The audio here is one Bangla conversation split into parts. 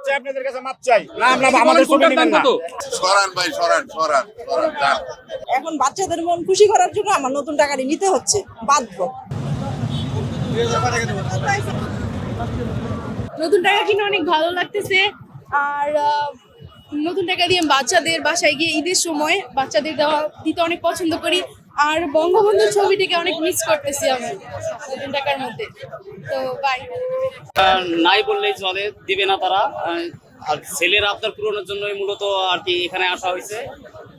চাই, আপনাদের কাছে মাপ চাই। না আমরা আমাদের ছবি নেবেন না। সরান ভাই, সরান সরান সরান যান। এখন বাচ্চাদের মন খুশি করার জন্য আমার নতুন টাকা নিতে হচ্ছে, বাধ্য। নতুন টাকা কিনে অনেক ভালো লাগতেছে। আর নতুন টাকা দিয়ে বাচ্চাদের বাসায় গিয়ে ঈদের সময় বাচ্চাদের দিতে অনেক পছন্দ করি। আর বঙ্গবন্ধুর ছবিটিকে অনেক মিস করতেছি আমি নতুন টাকার মধ্যে। তো বাই। নাই বললেই চলে, দিবে না তারা। আর ছেলের আবদার পূরণের জন্যই মূলত আর কি এখানে আসা হয়েছে।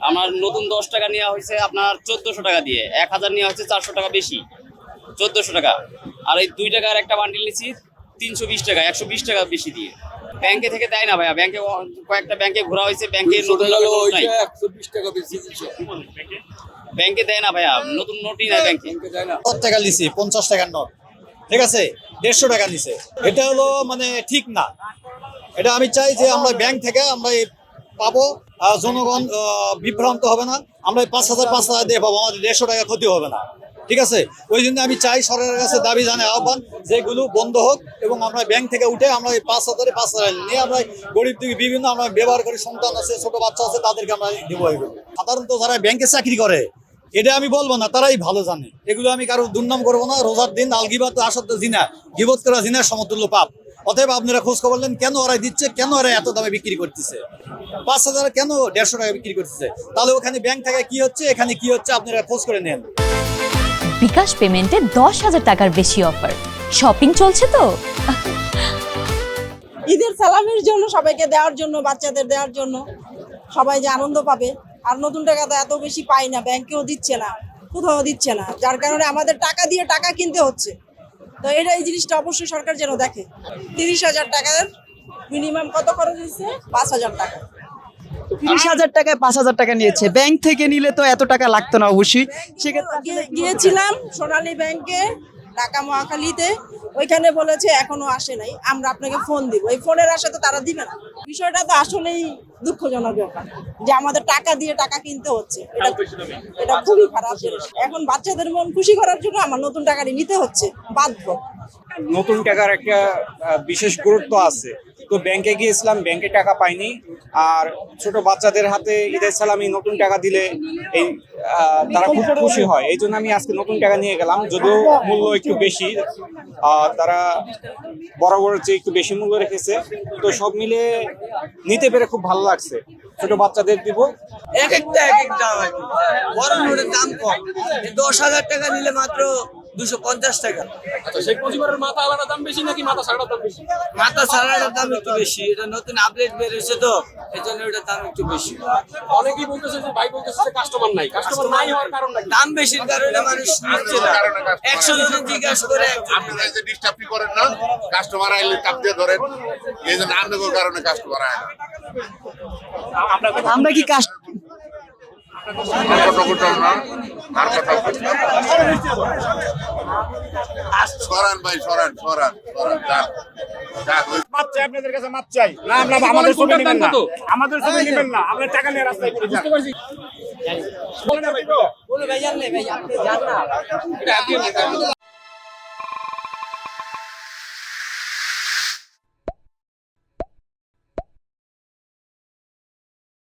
আমার নতুন 10 টাকা নেওয়া হয়েছে আপনার 1400 টাকা দিয়ে, 1000 নেওয়া হচ্ছে 400 টাকা বেশি, 1400 টাকা। আর এই 2 টাকার একটা বান্ডিল নিচ্ছি 320 টাকা, 120 টাকা বেশি দিয়ে। ব্যাংকে থেকে দেয় না ভাইয়া, ব্যাংকে কয়েকটা ব্যাংকে ঘোরা হয়েছে, ব্যাংকে নতুন নাই, 120 টাকা বেশি দিচ্ছে। ব্যাংকে দেয় না ভাইয়া, নতুন নোটই নাই ব্যাংকে। কত টাকা নিছি? 50 টাকার নোট, ঠিক আছে, 150 টাকা নিছে। এটা হলো মানে ঠিক না। এটা আমি চাই যে আমরা ব্যাংক থেকে আমরা পাবো, জনগণ বিভ্রান্ত হবে না। আমরা 5,000 দিয়ে পাবো, আমাদের 150 টাকা ক্ষতি হবে না, ঠিক আছে। ওই জন্য আমি চাই সরকারের কাছে দাবি জানাই, আহ্বান যেগুলো বন্ধ হোক এবং আমরা ব্যাংক থেকে উঠে আমরা এই 5,000 নিয়ে আমরা গরিব থেকে বিভিন্ন আমরা ব্যবহার করি, সন্তান আছে, ছোট বাচ্চা আছে, তাদেরকে আমরা দিব। এগুলো সাধারণত যারা ব্যাংকে চাকরি করে, এটা আমি বলবো না, তারাই ভালো জানে। এগুলো আমি কারো দুর্নাম করবো না। রোজার দিন আলগিবাত আসত জিনা, গিবত করা জিনার সমতুল্য পাপ। অতএব আপনারা খোঁজ খবর নেন, কেন ওরা দিচ্ছে, কেন ওরা এত দামে বিক্রি করতেছে, 5,000 কেন 150 টাকা বিক্রি করতেছে। তাহলে ওখানে ব্যাংক থেকে কি হচ্ছে, এখানে কি হচ্ছে, আপনারা খোঁজ করে নেন। বিকাশ পেমেন্টে 10,000 টাকার বেশি অফার। শপিং চলছে তো। ঈদের সালামের জন্য সবাইকে দেওয়ার জন্য, বাচ্চাদের দেওয়ার জন্য, সবাই যে আনন্দ পাবে। আর নতুন টাকা তো এত বেশি পাই না, ব্যাংকেও দিচ্ছে না, কোথাও দিচ্ছে না, যার কারণে আমাদের টাকা দিয়ে টাকা কিনতে হচ্ছে। তো এই জিনিসটা অবশ্যই সরকার যেন দেখে। 30,000 টাকার মিনিমাম কত খরচ হয়েছে? 5,000 টাকা। 30,000 টাকায় 5,000 টাকা নিয়েছে। ব্যাংক থেকে নিলে তো এত টাকা লাগতো না অবশ্যই। সেক্ষেত্রে গিয়েছিলাম সোনালী ব্যাংকে, ঢাকা মহাখালীতে, ওইখানে বলেছে এখনো আসে নাই, আমরা আপনাকে ফোন দিব। এই ফোনের আশাতে তারা দিবে না। বিষয়টা তো আসলেই দুঃখজনক ব্যাপার যে আমাদের টাকা দিয়ে টাকা কিনতে হচ্ছে। এটা খুবই খারাপ জিনিস। এখন বাচ্চাদের মন খুশি করার জন্য আমার নতুন টাকাটি নিতে হচ্ছে, বাধ্য। নতুন টাকার একটা বিশেষ গুরুত্ব আছে। তো ব্যাংকে গিয়েছিলাম, ব্যাংকে টাকা পাইনি। আর ছোট বাচ্চাদের হাতে ঈদের সালামি নতুন টাকা দিলে এই তারা খুব খুশি হয়। এই জন্য আমি আজকে নতুন টাকা নিয়ে গেলাম, যদিও মূল্য একটু বেশি, তারা বরাবরের চেয়ে একটু বেশি মূল্য রেখেছে। তো সব মিলে নিতে পেরে খুব ভালো লাগছে। ছোট বাচ্চাদের দিব। এক একটা বড় নোটের দাম কম। 10,000 টাকা নিলে মাত্র 250 টাকা। আচ্ছা, শেখ মুজিবের মাথা আলাদা দাম বেশি নাকি মাথা ছাড়ার দাম বেশি? মাথা ছাড়াটার দাম একটু বেশি, এটা নতুন আপডেট বেরিয়েছে তো, এই জন্য ওটার দাম একটু বেশি। অনেকেই বলতেছে যে ভাই বলতেছে যে কাস্টমার নাই হওয়ার কারণ নাকি? দাম বেশির কারণে মানুষ নিচ্ছে না। 100 জন জিজ্ঞাসা করে আপনারা যে ডিস্টার্ব করেন না, কাস্টমার আইলে চাপ দিয়ে ধরেন, এই জন্য আপনাদের কারণে কাস্টমার আয় না। আমরা কি সরান ভাই, সরান সরান সরান যান। মাপ চাই, আপনাদের কাছে মাপ চাই। না আমরা আমাদের ছবি নেবেন না। আমাদের ছবি নেবেন না, আমরা টাকা নিয়ে রাস্তায় ঘুরে যান। বলে না ভাই, বলো ভাই, জানলে ভাই আপনি জান না।